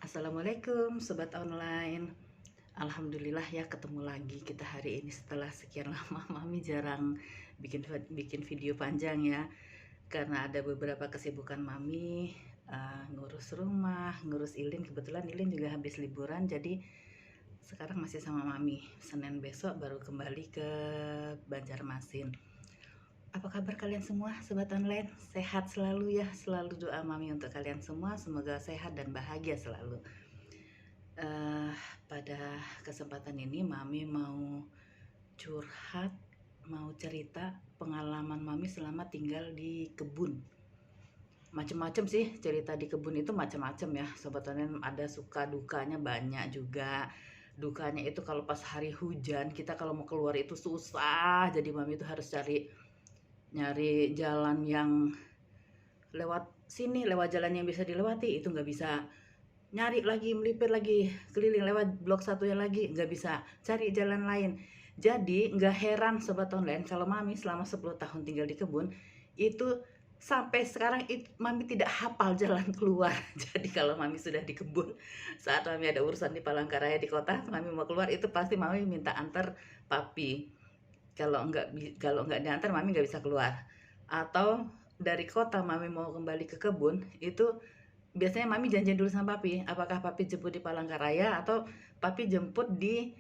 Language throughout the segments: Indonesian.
Assalamualaikum Sobat Online. Alhamdulillah ya ketemu lagi kita hari ini setelah sekian lama. Mami jarang bikin video panjang ya, karena ada beberapa kesibukan Mami, ngurus rumah, ngurus Ilin. Kebetulan Ilin juga habis liburan, jadi sekarang masih sama Mami. Senin besok baru kembali ke Banjarmasin. Apa kabar kalian semua Sobat Online? Sehat selalu ya. Selalu doa Mami untuk kalian semua, semoga sehat dan bahagia selalu. Pada kesempatan ini Mami mau curhat, mau cerita pengalaman Mami selama tinggal di kebun. Macem-macem sih cerita di kebun itu, macam-macam ya Sobat Online. Ada suka dukanya banyak juga. Dukanya itu kalau pas hari hujan, kita kalau mau keluar itu susah, jadi Mami itu harus nyari jalan yang lewat sini, lewat jalan yang bisa dilewati, itu nggak bisa. Nyari lagi, melipir lagi, keliling lewat blok satunya lagi, nggak bisa, cari jalan lain. Jadi nggak heran Sobat Online kalau Mami selama 10 tahun tinggal di kebun itu sampai sekarang Mami tidak hafal jalan keluar. Jadi kalau Mami sudah di kebun, saat Mami ada urusan di Palangkaraya di kota, Mami mau keluar itu pasti Mami minta antar papi. Kalau nggak diantar Mami nggak bisa keluar. Atau dari kota Mami mau kembali ke kebun, itu biasanya Mami janjian dulu sama papi, apakah papi jemput di Palangkaraya atau papi jemput di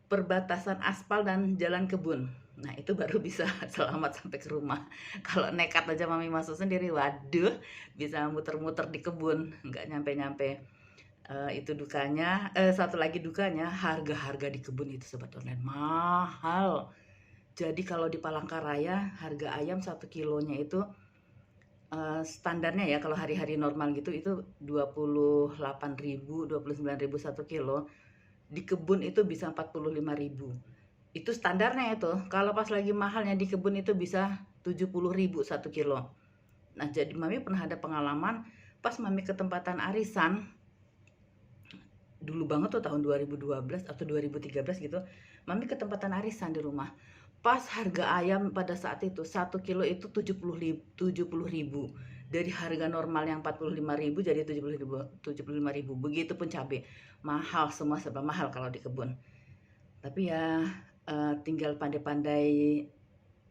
perbatasan aspal dan jalan kebun. Nah itu baru bisa selamat sampai ke rumah. Kalau nekat aja Mami masuk sendiri, waduh, bisa muter-muter di kebun, nggak nyampe-nyampe. Itu dukanya. Satu lagi dukanya, harga-harga di kebun itu Sobat Online mahal. Jadi kalau di Palangkaraya harga ayam 1 kilonya itu standarnya ya, kalau hari-hari normal gitu itu 28.000, 29.000 1 kilo. Di kebun itu bisa 45.000. Itu standarnya itu. Kalau pas lagi mahalnya di kebun itu bisa 70.000 1 kilo. Nah, jadi Mami pernah ada pengalaman pas Mami ke tempatan arisan. Dulu banget tuh tahun 2012 atau 2013 gitu. Mami ke tempatan arisan di rumah. Pas harga ayam pada saat itu 1 kilo itu 70.000. Dari harga normal yang 45.000 jadi 75.000. Begitupun cabai. Mahal, semua serba mahal kalau di kebun. Tapi ya tinggal pandai-pandai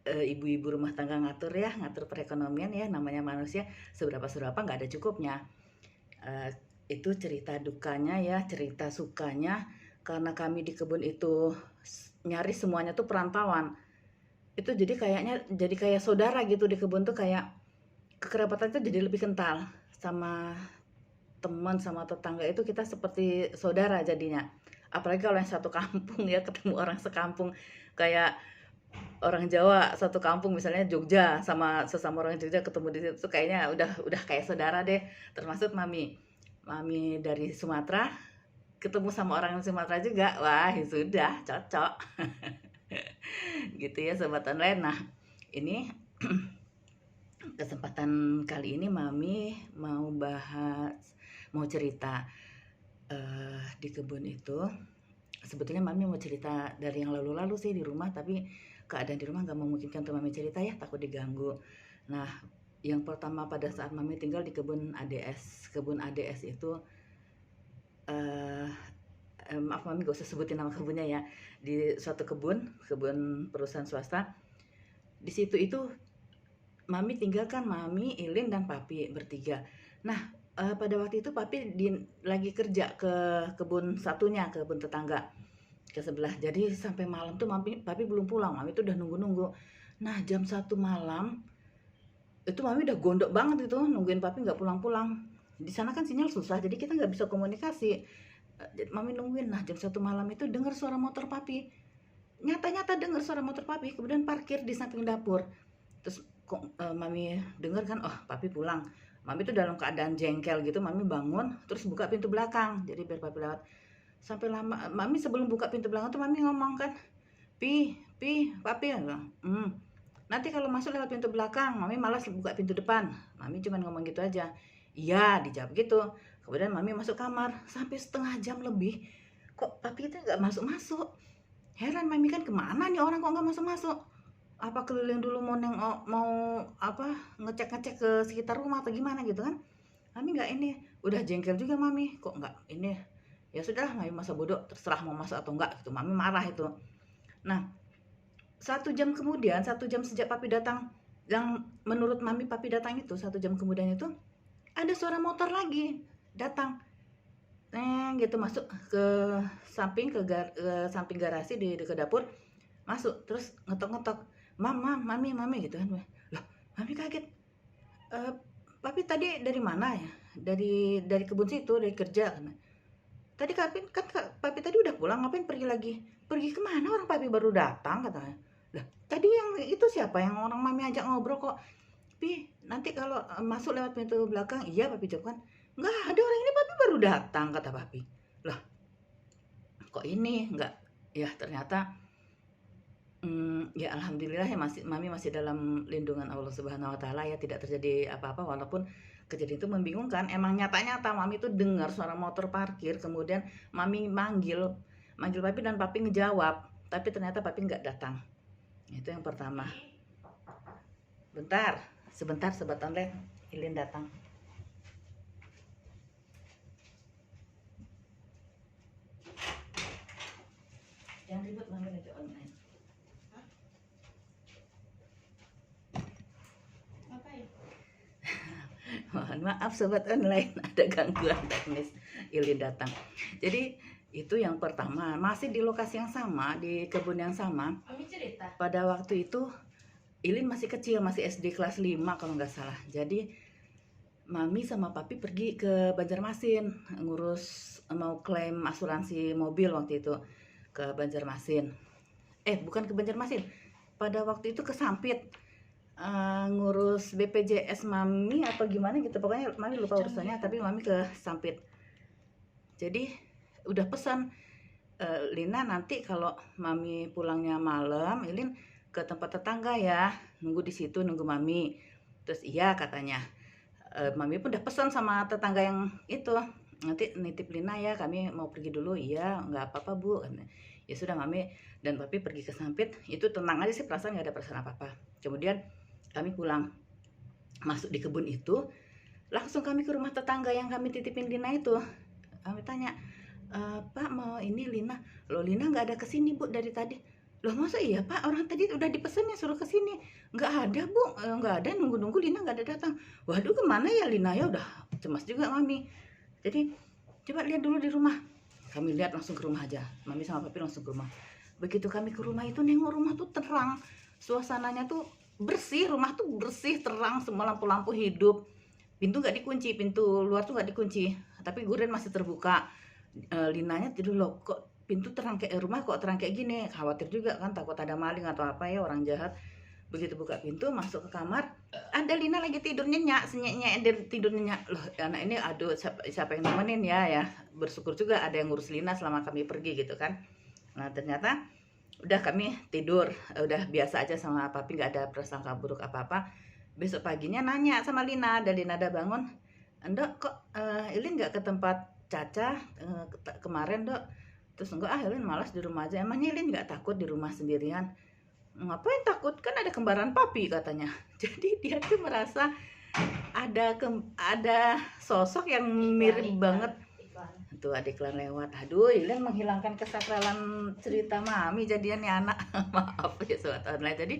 ibu-ibu rumah tangga ngatur ya, ngatur perekonomian ya, namanya manusia, seberapa nggak ada cukupnya. Itu cerita dukanya ya. Cerita sukanya, karena kami di kebun itu nyaris semuanya tuh perantauan. Itu jadi kayak saudara gitu di kebun tuh, kayak kekerabatan itu jadi lebih kental. Sama teman, sama tetangga itu kita seperti saudara jadinya. Apalagi kalau yang satu kampung ya, ketemu orang sekampung, kayak orang Jawa satu kampung misalnya Jogja, sama sesama orang Jogja ketemu di situ kayaknya udah kayak saudara deh. Termasuk Mami dari Sumatera ketemu sama orang Sumatera juga, wah ya sudah cocok. Gitu ya Sobat Online. Nah ini kesempatan kali ini Mami mau cerita di kebun itu. Sebetulnya Mami mau cerita dari yang lalu-lalu sih di rumah, tapi keadaan di rumah gak memungkinkan untuk Mami cerita ya, takut diganggu. Nah yang pertama, pada saat Mami tinggal di kebun ADS itu, maaf Mami gak usah sebutin nama kebunnya ya, di suatu kebun perusahaan swasta. Di situ itu Mami tinggalkan, Mami, Ilin, dan Papi bertiga. Nah pada waktu itu Papi lagi kerja ke kebun satunya, ke kebun tetangga ke sebelah. Jadi sampai malam tuh Papi belum pulang. Mami tuh udah nunggu. Nah jam 1 malam itu Mami udah gondok banget itu nungguin Papi nggak pulang-pulang. Di sana kan sinyal susah, jadi kita nggak bisa komunikasi. Mami nungguin. Nah jam 1 malam itu dengar suara motor Papi. Nyata-nyata dengar suara motor Papi, kemudian parkir di samping dapur. Terus Mami dengar kan, oh Papi pulang. Mami tuh dalam keadaan jengkel gitu. Mami bangun terus buka pintu belakang, jadi biar Papi lewat. Sampai lama Mami sebelum buka pintu belakang tuh Mami ngomong kan, Pi, Papi ya. Nanti kalau masuk lewat pintu belakang, Mami malas buka pintu depan. Mami cuma ngomong gitu aja. Iya, dijawab gitu. Kemudian Mami masuk kamar. Sampai setengah jam lebih, kok Papi itu nggak masuk-masuk. Heran Mami kan, kemana nih orang kok nggak masuk-masuk. Apa keliling dulu mau ngecek ke sekitar rumah atau gimana gitu kan. Mami nggak ini, udah jengkel juga Mami, kok nggak ini. Ya sudah, Mami masa bodoh, terserah mau masak atau enggak gitu. Mami marah itu. Nah, 1 jam kemudian, 1 jam sejak Papi datang, yang menurut Mami Papi datang itu 1 jam kemudian itu ada suara motor lagi datang, gitu masuk ke samping ke samping garasi di dekat dapur, masuk terus ngetok-ngetok, mami gitu kan. Loh, Mami kaget. Papi tadi dari mana ya? Dari kebun situ, dari kerja kan. Tadi Papi tadi udah pulang, ngapain pergi lagi? Pergi kemana, orang Papi baru datang katanya. Lah, tadi yang itu siapa yang orang Mami ajak ngobrol kok? Pi, nanti kalau masuk lewat pintu belakang. Iya, Papi jawab kan. Enggak ada orang ini, Papi baru datang, kata Papi. Lah, kok ini enggak? Ya ternyata ya alhamdulillah ya, Mami masih dalam lindungan Allah Subhanahu wa taala ya, tidak terjadi apa-apa walaupun kejadian itu membingungkan. Emang nyata-nyata Mami tuh dengar suara motor parkir, kemudian Mami manggil Papi dan Papi ngejawab, tapi ternyata Papi nggak datang. Itu yang pertama. Sebentar sobat online, Ilin datang. Yang ribut Mami aja online. Mohon maaf sobat online, ada gangguan teknis, Ilin datang. Jadi itu yang pertama, masih di lokasi yang sama, di kebun yang sama. Mami cerita. Pada waktu itu Ilin masih kecil, masih SD kelas 5 kalau nggak salah. Jadi Mami sama Papi pergi ke Banjarmasin ngurus, mau klaim asuransi mobil waktu itu ke Banjarmasin. Bukan ke Banjarmasin. Pada waktu itu ke Sampit. Ngurus BPJS Mami atau gimana gitu, pokoknya Mami lupa urusannya, tapi Mami ke Sampit. Jadi udah pesan, Lina nanti kalau Mami pulangnya malam, Ilin ke tempat tetangga ya, nunggu di situ, nunggu Mami. Terus iya katanya. Mami pun udah pesan sama tetangga yang itu, nanti nitip Lina ya, kami mau pergi dulu. Iya, nggak apa-apa Bu. Ya sudah, Mami dan Papi pergi ke Sampit. Itu tenang aja sih, perasaan nggak ada perasaan apa-apa. Kemudian kami pulang, masuk di kebun itu, langsung kami ke rumah tetangga yang kami titipin Lina itu. Kami tanya, Pak mau ini Lina. Loh, Lina nggak ada kesini Bu dari tadi. Loh, masa iya Pak, orang tadi udah dipesannya suruh kesini. Nggak ada Bu, nggak ada, nunggu-nunggu Lina nggak ada datang. Waduh, kemana ya Lina ya, udah cemas juga Mami. Jadi coba lihat dulu di rumah. Kami lihat langsung ke rumah aja, Mami sama Papi langsung ke rumah. Begitu kami ke rumah itu, nengok rumah tuh terang, suasananya tuh bersih, rumah tuh bersih, terang, semua lampu-lampu hidup. Pintu nggak dikunci, pintu luar tuh nggak dikunci, tapi gorden masih terbuka. Linanya tidur, loh kok pintu terang kayak rumah kok terang kayak gini. Khawatir juga kan, takut ada maling atau apa ya, orang jahat. Begitu buka pintu masuk ke kamar, ada Lina lagi tidur nyenyak, senyeknya dia tidur nyenyak. Loh, anak ini aduh, siapa yang nemenin ya. Bersyukur juga ada yang ngurus Lina selama kami pergi gitu kan. Nah ternyata udah kami tidur, udah biasa aja sama Papi, nggak ada prasangka buruk apa-apa. Besok paginya nanya sama Lina, dan Lina ada bangun, Dok kok Ilin nggak ke tempat Caca kemarin Dok? Terus enggak, Ilin malas di rumah aja. Emangnya Ilin nggak takut di rumah sendirian? Ngapain takut, kan ada kembaran Papi katanya. Jadi dia tuh merasa ada sosok yang mirip banget. Tuh ada iklan lewat. Aduh, Ilin menghilangkan kesakralan cerita Mami jadinya nih anak. Maaf ya sobat online. Jadi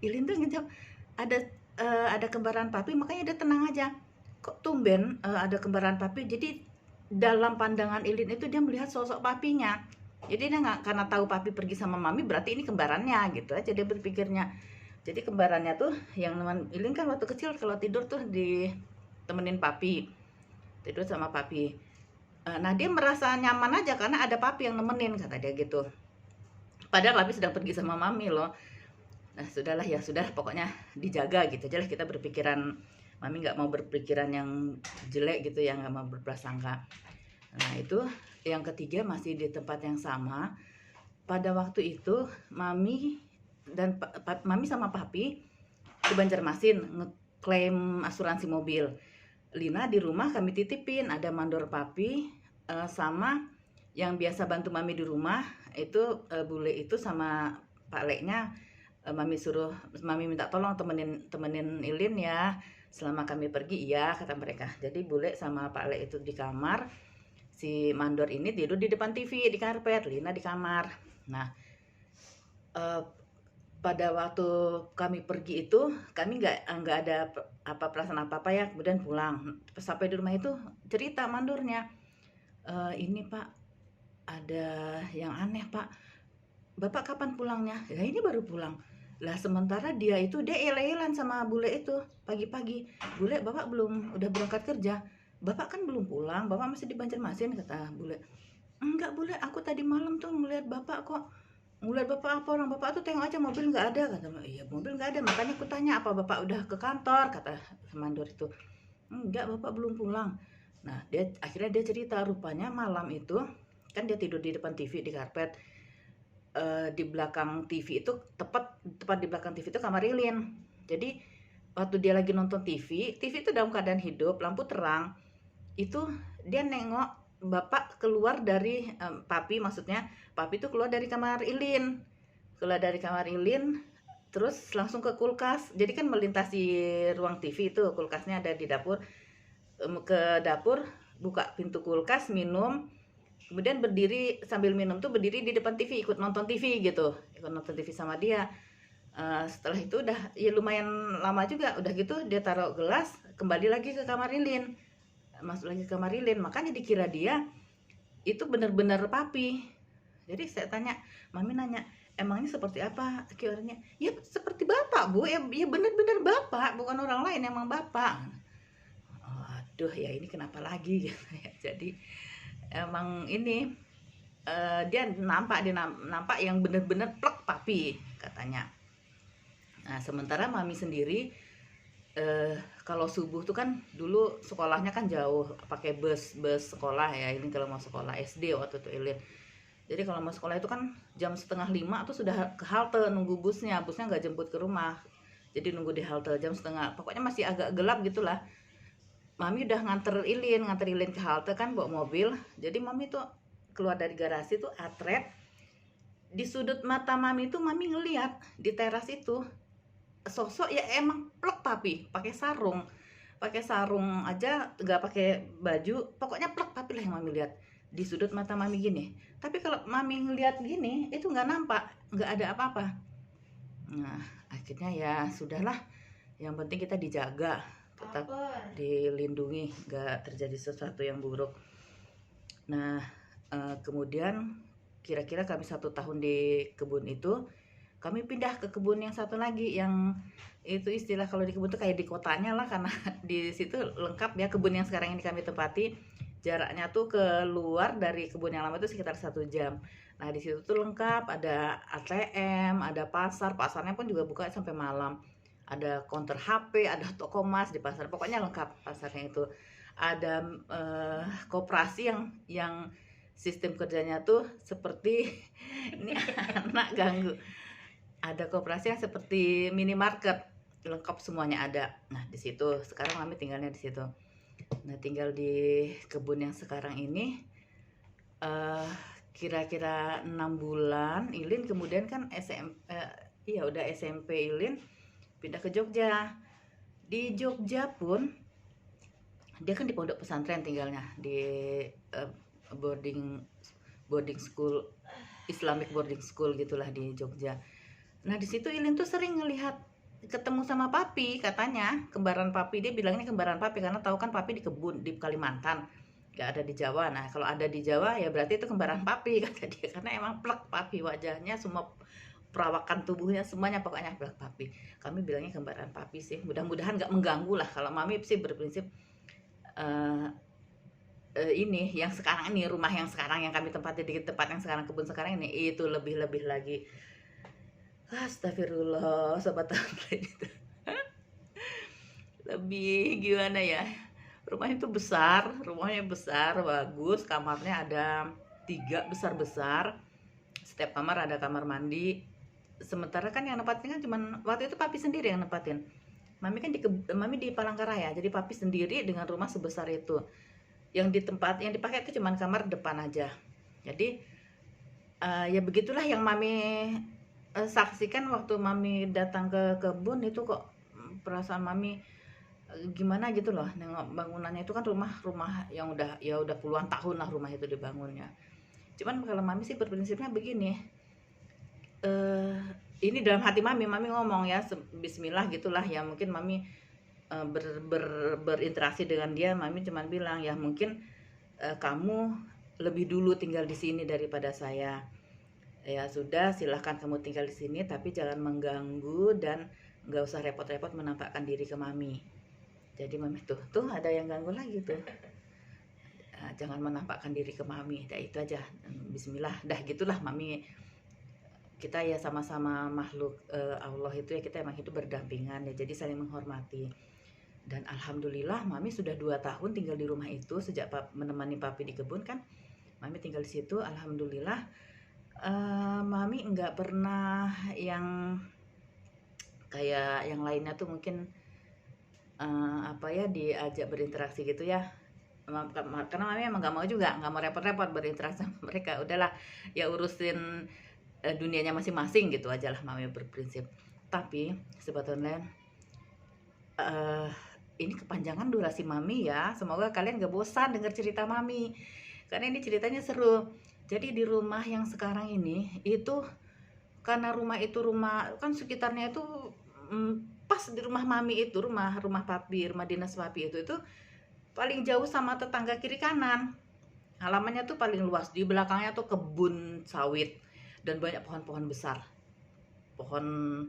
Ilin tuh ngejawab ada kembaran Papi, makanya dia tenang aja. Kok tumben ada kembaran Papi. Jadi dalam pandangan Ilin itu dia melihat sosok Papinya. Jadi dia nggak, karena tahu Papi pergi sama Mami berarti ini kembarannya gitu aja dia berpikirnya. Jadi kembarannya tuh yang teman Ilin kan waktu kecil kalau tidur tuh ditemenin Papi, tidur sama Papi. Nah dia merasa nyaman aja karena ada Papi yang nemenin, kata dia gitu. Padahal Papi sedang pergi sama Mami loh. Nah sudahlah ya, sudah pokoknya dijaga gitu aja lah, kita berpikiran, Mami nggak mau berpikiran yang jelek gitu ya, nggak mau berprasangka. Nah itu yang ketiga, masih di tempat yang sama. Pada waktu itu Mami sama Papi ke Banjarmasin ngeklaim asuransi mobil. Lina di rumah kami titipin, ada mandor Papi sama yang biasa bantu Mami di rumah itu, bule itu sama Pak Leknya. Mami minta tolong temenin Ilin ya, Selama kami pergi, iya kata mereka. Jadi bule sama Pak Le itu di kamar, si mandor ini tidur di depan TV di karpet, Lina di kamar. Nah, pada waktu kami pergi itu kami nggak ada perasaan apa ya, kemudian pulang. Sampai di rumah itu cerita mandornya, ini Pak, ada yang aneh Pak, Bapak kapan pulangnya? Ya ini baru pulang. Lah sementara dia el-elan sama bule itu pagi-pagi. Bule, Bapak udah berangkat kerja. Bapak kan belum pulang, Bapak masih di Banjarmasin, kata bule. Enggak bule, aku tadi malam tuh ngeliat Bapak kok. Ngeliat Bapak apa, orang Bapak tuh tengok aja mobil nggak ada, kata. Iya mobil nggak ada, makanya aku tanya apa Bapak udah ke kantor, kata mandor itu. Enggak, Bapak belum pulang. Nah akhirnya dia cerita, rupanya malam itu kan dia tidur di depan TV di karpet. Di belakang TV itu tepat di belakang TV itu kamar Ilin. Jadi waktu dia lagi nonton TV itu dalam keadaan hidup, lampu terang. Itu dia nengok Bapak keluar dari Papi, maksudnya Papi itu keluar dari kamar Ilin. Terus langsung ke kulkas. Jadi kan melintasi ruang TV itu, kulkasnya ada di dapur. Ke dapur, buka pintu kulkas, minum. Kemudian berdiri sambil minum tuh berdiri di depan TV, ikut nonton TV gitu, ikut nonton TV sama dia. Setelah itu udah ya lumayan lama juga, udah gitu dia taruh gelas, kembali lagi ke kamar Ilin, masuk lagi ke kamar Ilin. Makanya dikira dia itu benar-benar Papi. Jadi saya tanya, Mami nanya, emangnya seperti apa kiornya? Ya seperti Bapak Bu, ya benar-benar Bapak, bukan orang lain, emang Bapak. Oh, aduh ya ini kenapa lagi gitu ya. Jadi emang ini dia nampak yang bener-bener plek Papi katanya. Nah sementara Mami sendiri kalau subuh tuh kan dulu sekolahnya kan jauh, pakai bus sekolah ya. Ini kalau mau sekolah SD waktu itu Ilin. Jadi kalau mau sekolah itu kan jam 4:30 tuh sudah ke halte nunggu busnya nggak jemput ke rumah. Jadi nunggu di halte jam 4:30, pokoknya masih agak gelap gitulah. Mami udah nganter Ilin ke halte kan bawa mobil. Jadi Mami tuh keluar dari garasi tuh atret. Di sudut mata Mami tuh Mami ngeliat di teras itu sosok ya emang plek Papi, pakai sarung aja, nggak pakai baju, pokoknya plek Papi lah yang Mami lihat di sudut mata Mami gini. Tapi kalau Mami ngeliat gini itu nggak nampak, nggak ada apa-apa. Nah akhirnya ya sudahlah, yang penting kita dijaga, tetap dilindungi, nggak terjadi sesuatu yang buruk. Nah kemudian kira-kira kami 1 tahun di kebun itu, kami pindah ke kebun yang satu lagi, yang itu istilah kalau di kebun itu kayak di kotanya lah, karena di situ lengkap ya. Kebun yang sekarang ini kami tempati jaraknya tuh keluar dari kebun yang lama itu sekitar 1 jam. Nah di situ tuh lengkap, ada ATM, ada pasarnya pun juga buka sampai malam. Ada counter HP, ada toko emas di pasar, pokoknya lengkap pasarnya itu. Ada koperasi yang sistem kerjanya tuh seperti ini anak ganggu. Ada koperasi yang seperti minimarket, lengkap semuanya ada. Nah di situ sekarang kami tinggalnya di situ. Nah tinggal di kebun yang sekarang ini kira-kira 6 bulan. Ilin kemudian kan udah SMP Ilin pindah ke Jogja. Di Jogja pun dia kan di pondok pesantren tinggalnya, di boarding school, Islamic boarding school gitulah di Jogja. Nah di situ Ilin tuh sering ngelihat ketemu sama Papi, katanya kembaran Papi. Dia bilangnya kembaran Papi karena tahu kan Papi di kebun di Kalimantan, gak ada di Jawa. Nah kalau ada di Jawa ya berarti itu kembaran Papi, kata dia, karena emang plek Papi, wajahnya semua perawakan tubuhnya semuanya pokoknya plek Papi. Kami bilangnya kembaran Papi sih, mudah-mudahan gak mengganggu lah. Kalau Mami sih berprinsip ini yang sekarang ini, rumah yang sekarang yang kami tempati di tempat yang sekarang, kebun sekarang ini, itu lebih lagi. Astagfirullah sobat template itu. Lebih gimana ya, rumahnya besar, bagus, kamarnya ada 3 besar, setiap kamar ada kamar mandi. Sementara kan yang nempatin kan cuman waktu itu Papi sendiri yang nempatin. Mami kan Mami di Palangkaraya, jadi Papi sendiri dengan rumah sebesar itu. Yang dipakai itu cuman kamar depan aja. Jadi ya begitulah yang Mami saksikan waktu Mami datang ke kebun itu. Kok perasaan Mami gimana gitu loh, nengok bangunannya itu kan rumah yang udah puluhan tahun lah rumah itu dibangunnya. Cuman kalau mami sih berprinsipnya begini, eh ini dalam hati mami ngomong ya, Bismillah gitulah ya, mungkin mami berinteraksi dengan dia, mami cuman bilang ya mungkin kamu lebih dulu tinggal di sini daripada saya. Ya sudah, silahkan kamu tinggal di sini, tapi jangan mengganggu dan nggak usah repot-repot menampakkan diri ke mami. Jadi mami tuh ada yang ganggu lagi tuh. Jangan menampakkan diri ke mami, dah itu aja. Bismillah, dah gitulah mami. Kita ya sama-sama makhluk Allah itu ya, kita emang hidup berdampingan ya, jadi saling menghormati. Dan alhamdulillah mami sudah 2 tahun tinggal di rumah itu sejak menemani papi di kebun kan. Mami tinggal di situ, alhamdulillah. Mami nggak pernah yang kayak yang lainnya tuh mungkin diajak berinteraksi gitu ya, karena mami emang nggak mau juga, nggak mau repot-repot berinteraksi sama mereka. Udahlah ya, urusin dunianya masing-masing gitu aja lah, mami berprinsip. Tapi sebetulnya ini kepanjangan durasi mami ya, semoga kalian gak bosan dengar cerita mami karena ini ceritanya seru. Jadi di rumah yang sekarang ini itu, karena rumah kan sekitarnya itu pas di rumah mami itu, rumah papi, rumah dinas papi itu paling jauh sama tetangga kiri kanan. Halamannya tuh paling luas, di belakangnya tuh kebun sawit dan banyak pohon-pohon besar, pohon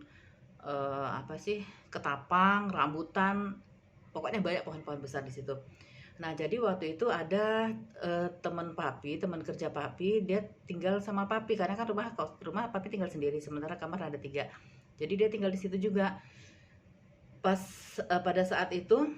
ketapang, rambutan, pokoknya banyak pohon-pohon besar di situ. Nah jadi waktu itu ada teman kerja papi, dia tinggal sama papi karena kan rumah papi tinggal sendiri, sementara kamar ada 3, jadi dia tinggal di situ juga. Pas pada saat itu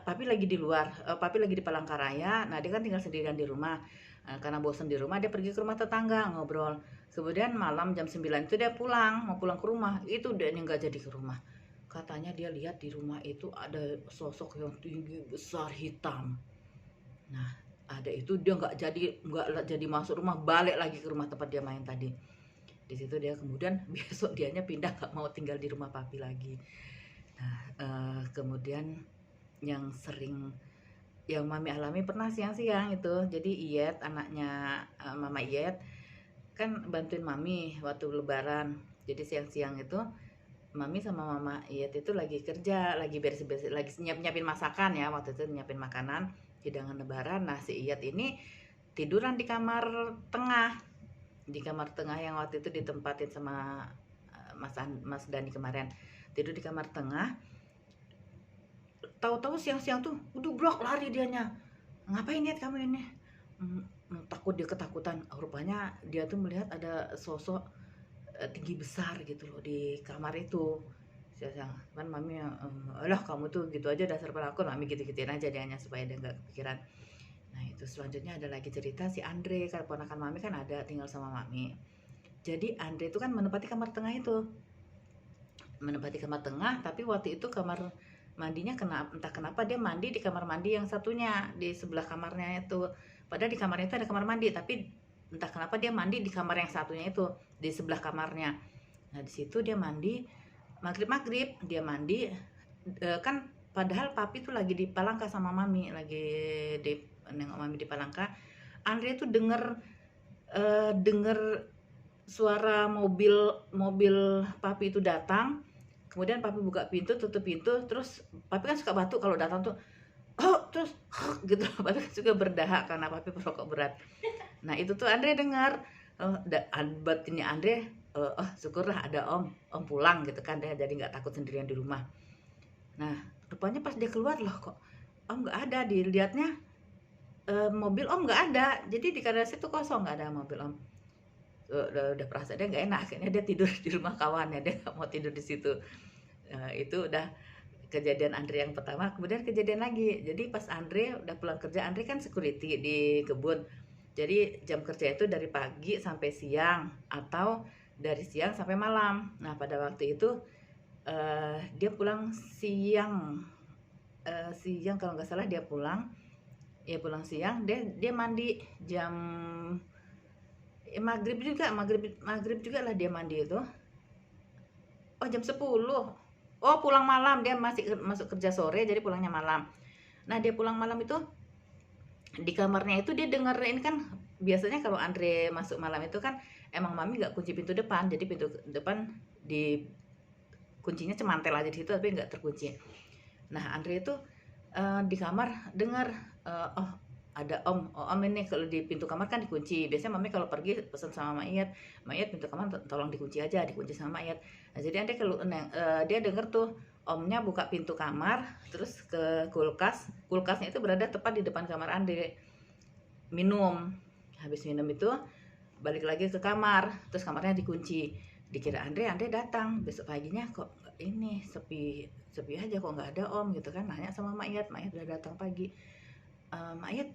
papi lagi di luar, papi lagi di Palangkaraya. Nah dia kan tinggal sendirian di rumah. Karena bosan di rumah, dia pergi ke rumah tetangga ngobrol. Kemudian malam jam 9 itu dia mau pulang ke rumah. Itu dia nggak jadi ke rumah. Katanya dia lihat di rumah itu ada sosok yang tinggi besar hitam. Nah ada itu, dia nggak jadi masuk rumah, balik lagi ke rumah tempat dia main tadi. Di situ dia kemudian besok dianya pindah, nggak mau tinggal di rumah papi lagi. Nah kemudian yang sering yang mami alami pernah siang-siang itu, jadi Iyet, anaknya mama Iyet kan bantuin mami waktu lebaran. Jadi siang-siang itu mami sama mama Iyet itu lagi kerja, lagi beres-beres, lagi nyiapin masakan ya, waktu itu nyiapin makanan hidangan lebaran. Nah si Iyet ini tiduran di kamar tengah, yang waktu itu ditempatin sama Mas Dani kemarin, tidur di kamar tengah. Tahu-tahu siang-siang tuh udah blok lari dianya. Ngapain Niat kamu ini? Takut, dia ketakutan. Rupanya dia tuh melihat ada sosok tinggi besar gitu loh di kamar itu. Siang-siang kan mami alah kamu tuh gitu aja dasar pelakon, mami gitu-gituin aja dianya supaya dia nggak kepikiran. Nah itu selanjutnya ada lagi cerita si Andre, kalau ponakan mami kan ada tinggal sama mami. Jadi Andre itu kan menempati kamar tengah itu, tapi waktu itu kamar mandinya entah kenapa dia mandi di kamar mandi yang satunya di sebelah kamarnya itu. Padahal di kamarnya itu ada kamar mandi, tapi entah kenapa dia mandi di kamar yang satunya itu di sebelah kamarnya. Nah di situ dia mandi maghrib dia mandi, kan padahal papi tuh lagi di Palangka sama mami, lagi nengok mami di Palangka. Andre tuh denger suara mobil papi itu datang. Kemudian papi buka pintu, tutup pintu, terus papi kan suka batuk kalau datang tuh, terus gitu. Papi kan suka berdahak karena papi perokok berat. Nah itu tuh Andre dengar, batinnya Andre, syukurlah ada om pulang gitu kan, dia jadi nggak takut sendirian di rumah. Nah rupanya pas dia keluar loh, kok om nggak ada, dilihatnya mobil om nggak ada, jadi di garasi itu kosong, nggak ada mobil om. Udah perasa dia nggak enak, akhirnya dia tidur di rumah kawannya, dia nggak mau tidur di situ. Itu udah kejadian Andre yang pertama. Kemudian kejadian lagi, jadi pas Andre udah pulang kerja, Andre kan security di kebun, jadi jam kerja itu dari pagi sampai siang atau dari siang sampai malam. Nah pada waktu itu dia pulang siang, kalau nggak salah dia pulang siang. Dia mandi jam maghrib juga lah dia mandi itu. Jam 10 pulang malam, dia masih masuk kerja sore jadi pulangnya malam. Nah dia pulang malam itu di kamarnya itu dia dengerin kan, biasanya kalau Andre masuk malam itu kan emang mami nggak kunci pintu depan, jadi pintu depan di kuncinya cemantel aja di situ tapi nggak terkunci. Nah Andre itu di kamar dengar oh ada om ini kalau di pintu kamar kan dikunci. Biasanya mami kalau pergi pesan sama Mayat pintu kamar tolong dikunci aja, dikunci sama Mayat. Nah jadi Andre kalau dia denger tuh omnya buka pintu kamar terus ke kulkasnya itu berada tepat di depan kamar Andre. Minum, habis minum itu balik lagi ke kamar, terus kamarnya dikunci. Dikira Andre datang. Besok paginya kok ini sepi aja, kok nggak ada om gitu kan. Nanya sama Mayat udah datang pagi. Mayat,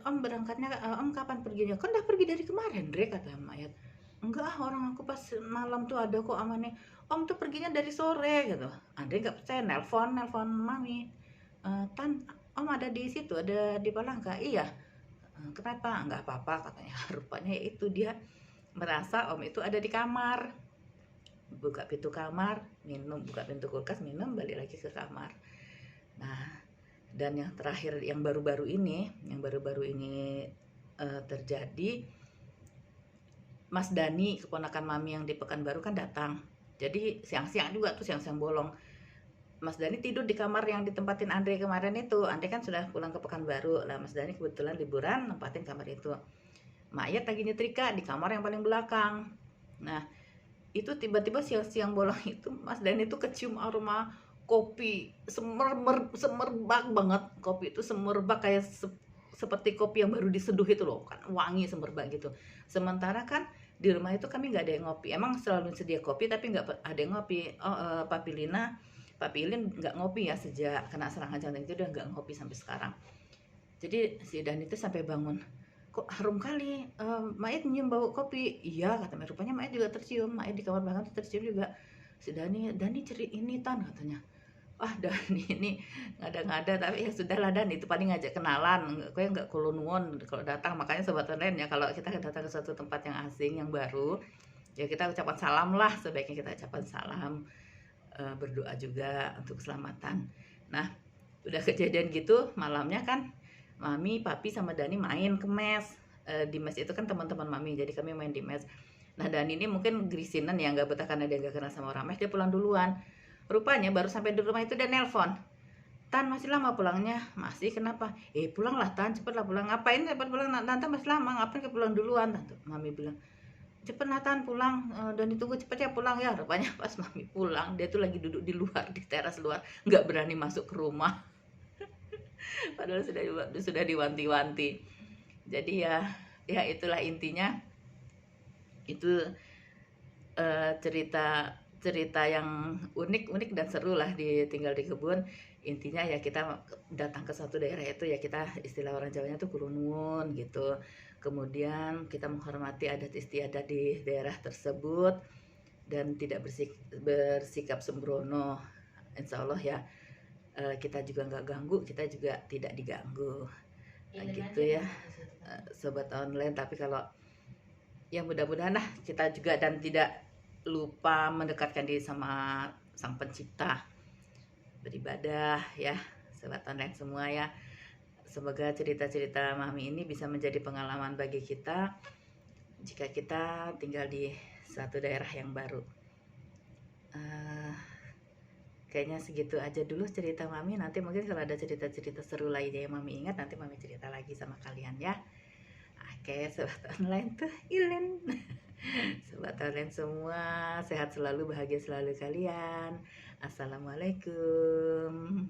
om berangkatnya om kapan perginya? Kan udah pergi dari kemarin, Dre, kata Mayat. Enggak, orang aku pas malam tuh ada kok amannya. Om tuh perginya dari sore gitu. Andre nggak percaya, nelpon mami. Tan, om ada di situ, ada di Palangka. Iya. Kenapa? Nggak apa-apa katanya. Rupanya itu dia merasa om itu ada di kamar. Buka pintu kamar, minum, buka pintu kulkas, minum, balik lagi ke kamar. Nah, dan yang terakhir yang baru-baru ini terjadi, Mas Dani, keponakan mami yang di Pekanbaru kan datang. Jadi siang-siang juga tuh, siang-siang bolong. Mas Dani tidur di kamar yang ditempatin Andre kemarin itu. Andre kan sudah pulang ke Pekanbaru. Lah Mas Dani kebetulan liburan nempatin kamar itu. Mayat lagi nyetrika di kamar yang paling belakang. Nah, itu tiba-tiba siang-siang bolong itu Mas Dani itu kecium aroma kopi, semerbak banget. Kopi itu semerbak kayak seperti kopi yang baru diseduh itu loh, kan wangi semerbak gitu. Sementara kan di rumah itu kami nggak ada yang ngopi. Emang selalu sedia kopi tapi nggak ada yang ngopi. Papi Ilin nggak ngopi ya, sejak kena serangan jantung itu udah nggak ngopi sampai sekarang. Jadi si Dani itu sampai bangun, kok harum kali, Mayat nyium bau kopi. Iya katanya, rupanya Mayat juga tercium. Mayat di kamar belakang tercium juga. Si Dani ceri ini Tan katanya. Wah Dani ini ngada-ngada, tapi ya sudahlah Dani itu paling ngajak kenalan, gue nggak nuwun kalau datang. Makanya sobat online ya, kalau kita datang ke suatu tempat yang asing yang baru ya kita ucapan salam lah, sebaiknya kita ucapan salam, berdoa juga untuk keselamatan. Nah udah kejadian gitu, malamnya kan mami, papi sama Dani main ke mes. Di mes itu kan teman-teman mami, jadi kami main di mes. Nah Dani ini mungkin grisinan ya, nggak betah karena dia nggak kenal sama orang mes, dia pulang duluan. Rupanya baru sampai di rumah itu dia nelpon, Tan masih lama pulangnya? Masih, kenapa? Pulanglah Tan, cepatlah pulang. Ngapain cepat pulang? Tante masih lama, ngapain ke pulang duluan? Tante mami bilang, cepet Nathan pulang, dan ditunggu cepet ya pulang ya. Rupanya pas mami pulang, dia tuh lagi duduk di luar, di teras luar, nggak berani masuk ke rumah. Padahal sudah diwanti-wanti. Jadi ya itulah intinya. Itu cerita yang unik dan seru lah tinggal di kebun. Intinya ya kita datang ke suatu daerah itu ya kita, istilah orang Jawanya tuh kulunun gitu. Kemudian kita menghormati adat istiadat di daerah tersebut dan tidak bersikap sembrono. Insya Allah ya kita juga nggak ganggu, kita juga tidak diganggu. Gitu ya sobat online. Tapi kalau ya mudah-mudahan lah kita juga dan tidak lupa mendekatkan diri sama Sang Pencipta, beribadah ya sobat online semua ya. Semoga cerita-cerita mami ini bisa menjadi pengalaman bagi kita jika kita tinggal di suatu daerah yang baru. Kayaknya segitu aja dulu cerita mami. Nanti mungkin kalau ada cerita-cerita seru lainnya yang mami ingat, nanti mami cerita lagi sama kalian ya. Oke sobat online tuh Ilin. Sobat online semua sehat selalu, bahagia selalu kalian. Assalamualaikum.